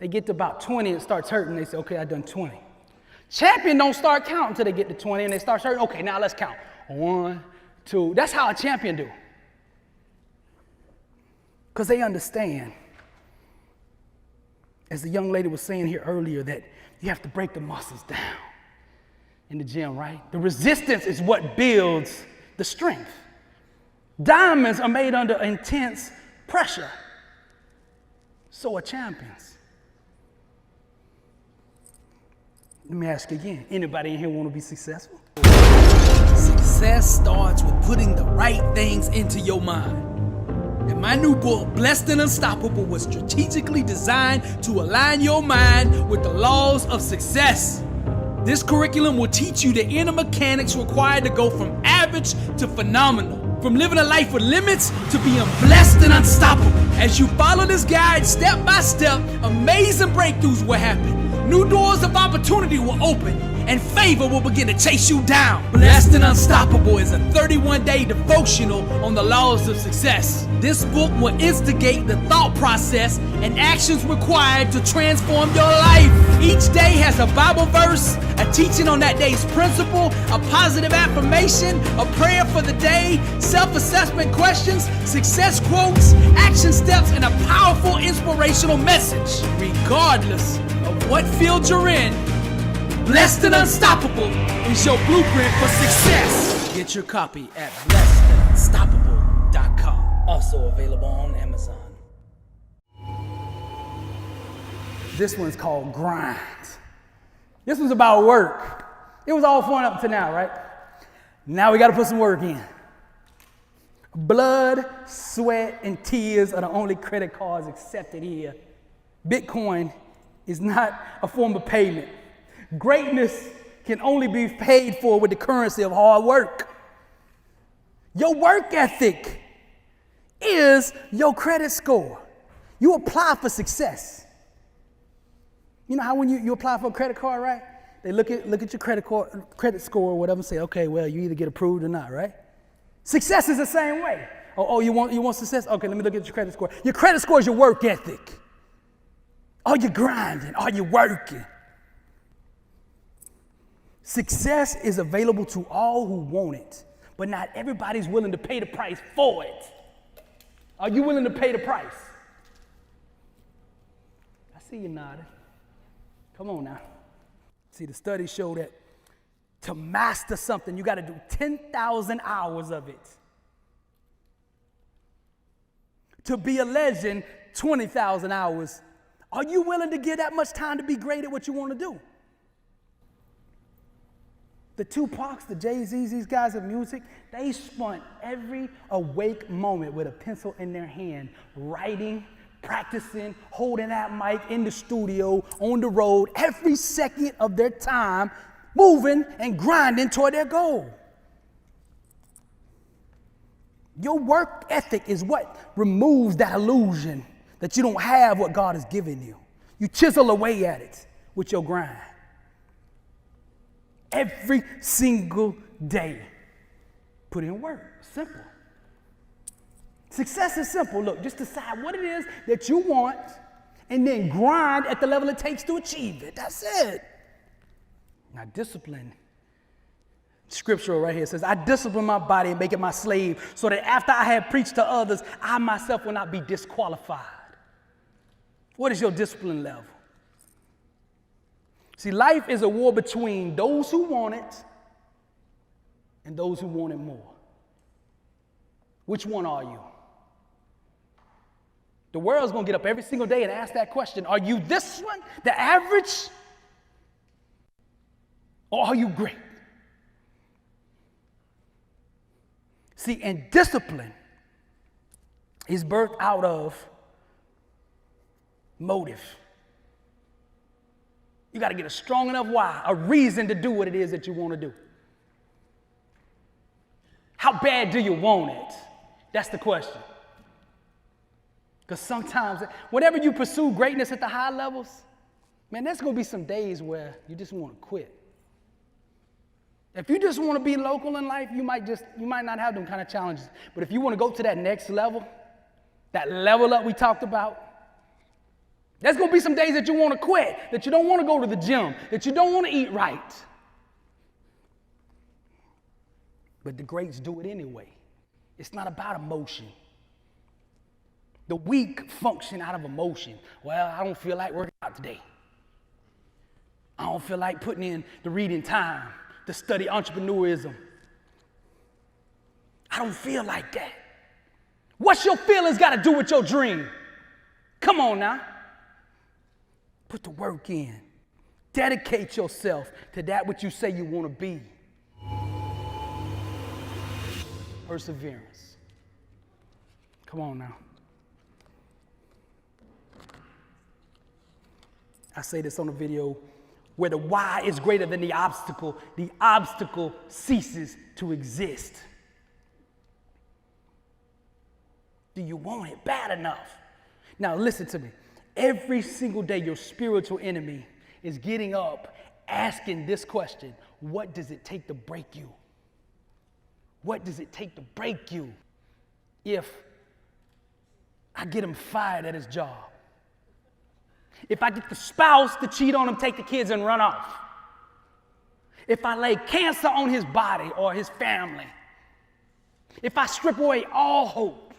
They get to about 20 and it starts hurting. They say, okay, I've done 20. Champion don't start counting until they get to 20 and they start hurting. Okay, now let's count. 1, 2. That's how a champion do. Because they understand, as the young lady was saying here earlier, that you have to break the muscles down in the gym, right? The resistance is what builds the strength. Diamonds are made under intense pressure. So are champions. Let me ask you again, anybody in here want to be successful?
Success starts with putting the right things into your mind. And my new book, Blessed and Unstoppable, was strategically designed to align your mind with the laws of success. This curriculum will teach you the inner mechanics required to go from average to phenomenal, from living a life with limits to being blessed and unstoppable. As you follow this guide step by step, amazing breakthroughs will happen. New doors of opportunity will open, and favor will begin to chase you down. Blessed and Unstoppable is a 31-day devotional on the laws of success. This book will instigate the thought process and actions required to transform your life. Each day has a Bible verse, a teaching on that day's principle, a positive affirmation, a prayer for the day, self-assessment questions, success quotes, action steps, and a powerful inspirational message. Regardless of what field you're in, Blessed and Unstoppable is your blueprint for success. Get your copy at blessedandunstoppable.com. Also available on Amazon.
This one's called grind. This one's about work. It was all fun up to now, right? Now we got to put some work in. Blood, sweat, and tears are the only credit cards accepted here. Bitcoin is not a form of payment. Greatness can only be paid for with the currency of hard work. Your work ethic is your credit score. You apply for success. You know how when you apply for a credit card, right? They look at your credit score or whatever and say, okay, well, you either get approved or not, right? Success is the same way. Oh, you want success? Okay, let me look at your credit score. Your credit score is your work ethic. Are you grinding? Are you working? Success is available to all who want it, but not everybody's willing to pay the price for it. Are you willing to pay the price? I see you nodding. Come on now. See, the studies show that to master something, you got to do 10,000 hours of it. To be a legend, 20,000 hours. Are you willing to give that much time to be great at what you want to do? The Tupacs, the Jay-Z's, these guys of music, they spent every awake moment with a pencil in their hand, writing, practicing, holding that mic in the studio, on the road, every second of their time, moving and grinding toward their goal. Your work ethic is what removes that illusion that you don't have what God has given you. You chisel away at it with your grind. Every single day, put in work. Simple. Success is simple. Look, just decide what it is that you want and then grind at the level it takes to achieve it. That's it. Now, discipline. Scriptural right here says, I discipline my body and make it my slave so that after I have preached to others, I myself will not be disqualified. What is your discipline level? See, life is a war between those who want it and those who want it more. Which one are you? The world's going to get up every single day and ask that question. Are you this one, the average? Or are you great? See, and discipline is birthed out of motive. You got to get a strong enough why, a reason to do what it is that you want to do. How bad do you want it? That's the question. Because sometimes, whenever you pursue greatness at the high levels, man, there's going to be some days where you just want to quit. If you just want to be local in life, you might not have them kind of challenges. But if you want to go to that next level, that level up we talked about, there's going to be some days that you want to quit, that you don't want to go to the gym, that you don't want to eat right. But the greats do it anyway. It's not about emotion. The weak function out of emotion. Well, I don't feel like working out today. I don't feel like putting in the reading time to study entrepreneurism. I don't feel like that. What's your feelings got to do with your dream? Come on now. Put the work in. Dedicate yourself to that which you say you want to be. Perseverance. Come on now. I say this on the video, where the why is greater than the obstacle ceases to exist. Do you want it bad enough? Now listen to me. Every single day, your spiritual enemy is getting up, asking this question: what does it take to break you? What does it take to break you? If I get him fired at his job, if I get the spouse to cheat on him, take the kids and run off, if I lay cancer on his body or his family, if I strip away all hope,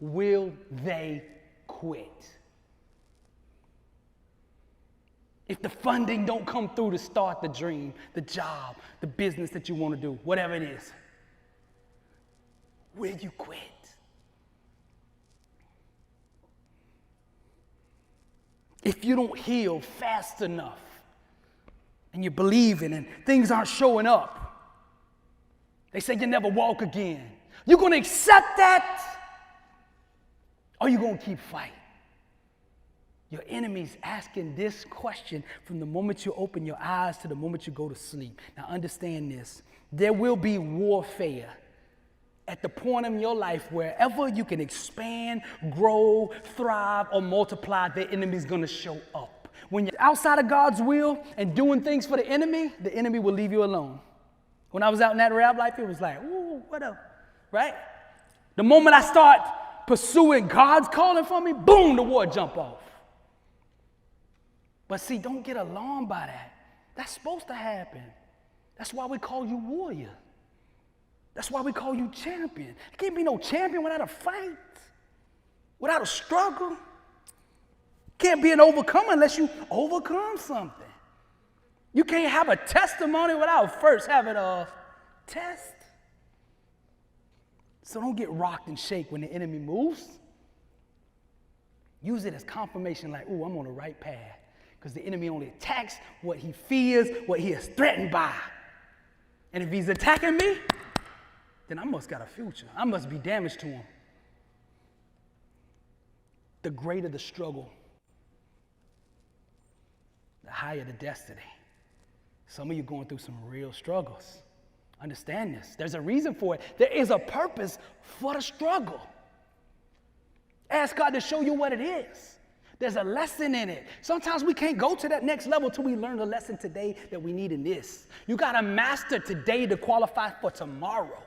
will they quit? If the funding don't come through to start the dream, the job, the business that you want to do, whatever it is, will you quit? If you don't heal fast enough and you're believing and things aren't showing up, they say you never walk again. You going to accept that, or you going to keep fighting? Your enemy's asking this question from the moment you open your eyes to the moment you go to sleep. Now understand this. There will be warfare at the point in your life wherever you can expand, grow, thrive, or multiply, the enemy's going to show up. When you're outside of God's will and doing things for the enemy will leave you alone. When I was out in that rap life, it was like, ooh, what up, right? The moment I start pursuing God's calling for me, boom, the war jump off. But see, don't get alarmed by that. That's supposed to happen. That's why we call you warrior. That's why we call you champion. There can't be no champion without a fight, without a struggle. Can't be an overcomer unless you overcome something. You can't have a testimony without first having a test. So don't get rocked and shake when the enemy moves. Use it as confirmation like, ooh, I'm on the right path. Because the enemy only attacks what he fears, what he is threatened by. And if he's attacking me, then I must got a future. I must be damaged to him. The greater the struggle, the higher the destiny. Some of you going through some real struggles. Understand this. There's a reason for it. There is a purpose for the struggle. Ask God to show you what it is. There's a lesson in it. Sometimes we can't go to that next level till we learn the lesson today that we need in this. You got to master today to qualify for tomorrow.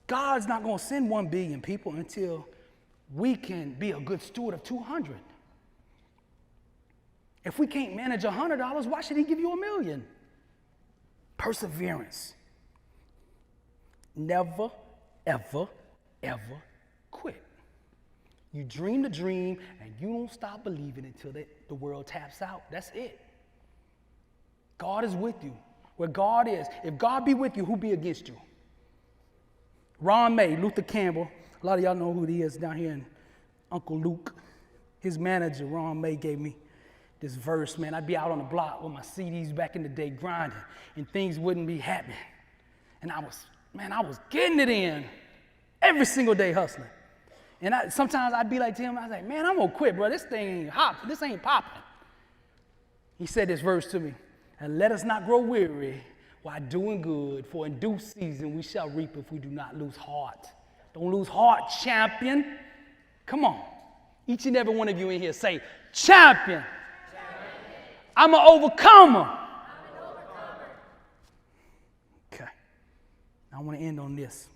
God's not going to send 1 billion people until we can be a good steward of 200. If we can't manage $100, why should he give you $1 million? Perseverance. Never, ever, ever quit. You dream the dream, and you don't stop believing until the world taps out. That's it. God is with you. Where God is. If God be with you, who be against you? Ron May, Luther Campbell. A lot of y'all know who he is down here in Uncle Luke. His manager, Ron May, gave me this verse, man. I'd be out on the block with my CDs back in the day grinding, and things wouldn't be happening. And I was getting it in every single day hustling. And sometimes I'd be like to him, I was like, man, I'm going to quit, bro. This thing ain't hot. This ain't popping. He said this verse to me, and let us not grow weary while doing good, for in due season we shall reap if we do not lose heart. Don't lose heart, champion. Come on. Each and every one of you in here say, champion. I'm an overcomer. Okay. Now I want to end on this.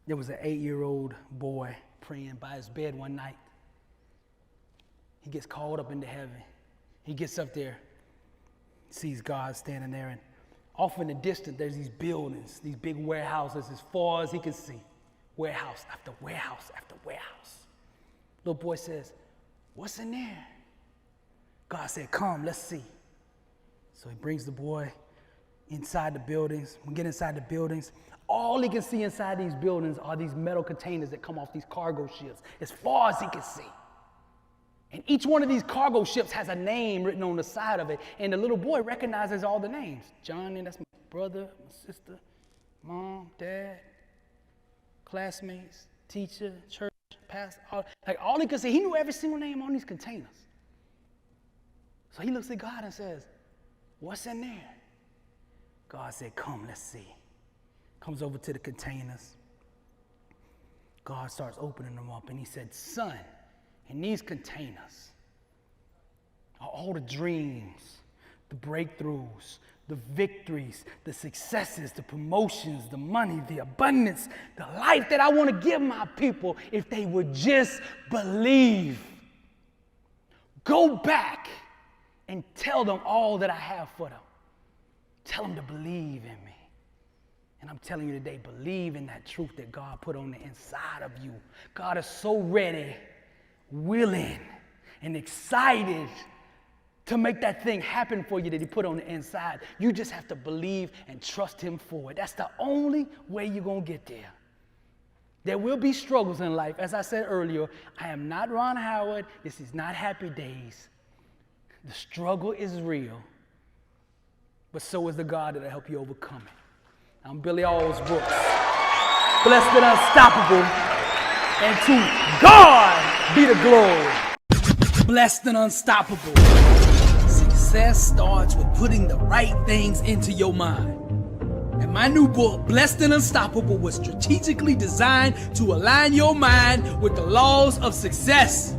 There was an 8-year-old boy praying by his bed one night. He gets called up into heaven. He gets up there, sees God standing there, and off in the distance, there's these buildings, these big warehouses as far as he can see. Warehouse after warehouse after warehouse. Little boy says, what's in there? God said, come, let's see. So he brings the boy inside the buildings. We get inside the buildings. All he can see inside these buildings are these metal containers that come off these cargo ships, as far as he can see. And each one of these cargo ships has a name written on the side of it, and the little boy recognizes all the names. Johnny, that's my brother, my sister, mom, dad, classmates, teacher, church, pastor, all he could see. He knew every single name on these containers. So he looks at God and says, what's in there? God said, come, let's see. Comes over to the containers. God starts opening them up, and he said, son, in these containers are all the dreams, the breakthroughs, the victories, the successes, the promotions, the money, the abundance, the life that I want to give my people if they would just believe. Go back and tell them all that I have for them. Tell them to believe in me. And I'm telling you today, believe in that truth that God put on the inside of you. God is so ready, willing, and excited to make that thing happen for you that he put on the inside. You just have to believe and trust him for it. That's the only way you're going to get there. There will be struggles in life. As I said earlier, I am not Ron Howard. This is not happy days. The struggle is real, but so is the God that'll help you overcome it. I'm Billy Alsbrooks. Blessed and unstoppable. And to God be the glory. Blessed and unstoppable. Success starts with putting the right things into your mind. And my new book, Blessed and Unstoppable, was strategically designed to align your mind with the laws of success.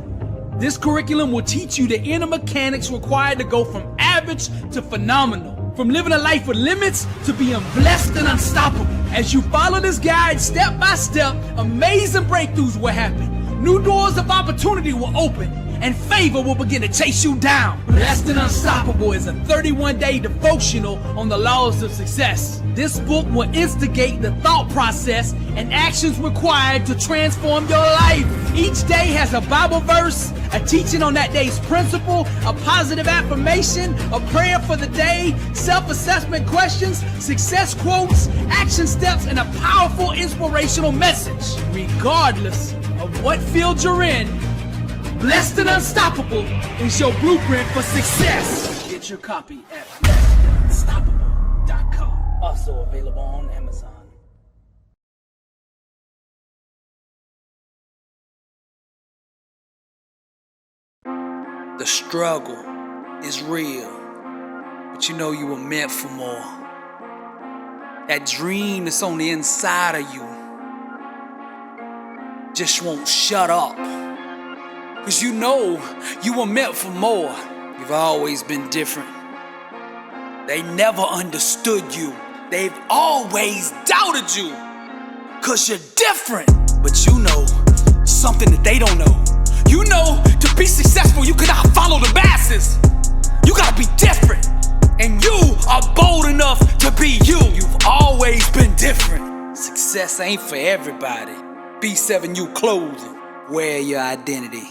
This curriculum will teach you the inner mechanics required to go from average to phenomenal. From living a life with limits to being blessed and unstoppable. As you follow this guide step by step, amazing breakthroughs will happen. New doors of opportunity will open, and favor will begin to chase you down. Blessed and Unstoppable is a 31-day devotional on the laws of success. This book will instigate the thought process and actions required to transform your life. Each day has a Bible verse, a teaching on that day's principle, a positive affirmation, a prayer for the day, self-assessment questions, success quotes, action steps, and a powerful inspirational message. Regardless of what field you're in, Blessed and Unstoppable is your blueprint for success. Get your copy at blessedandunstoppable.com. Also available on Amazon.
The struggle is real, but you know you were meant for more. That dream that's on the inside of you just won't shut up. Cause you know you were meant for more. You've always been different. They never understood you. They've always doubted you. Cause you're different. But you know something that they don't know. You know to be successful you cannot follow the masses. You gotta be different. And you are bold enough to be you. You've always been different. Success ain't for everybody. B7U Clothing. Wear your identity.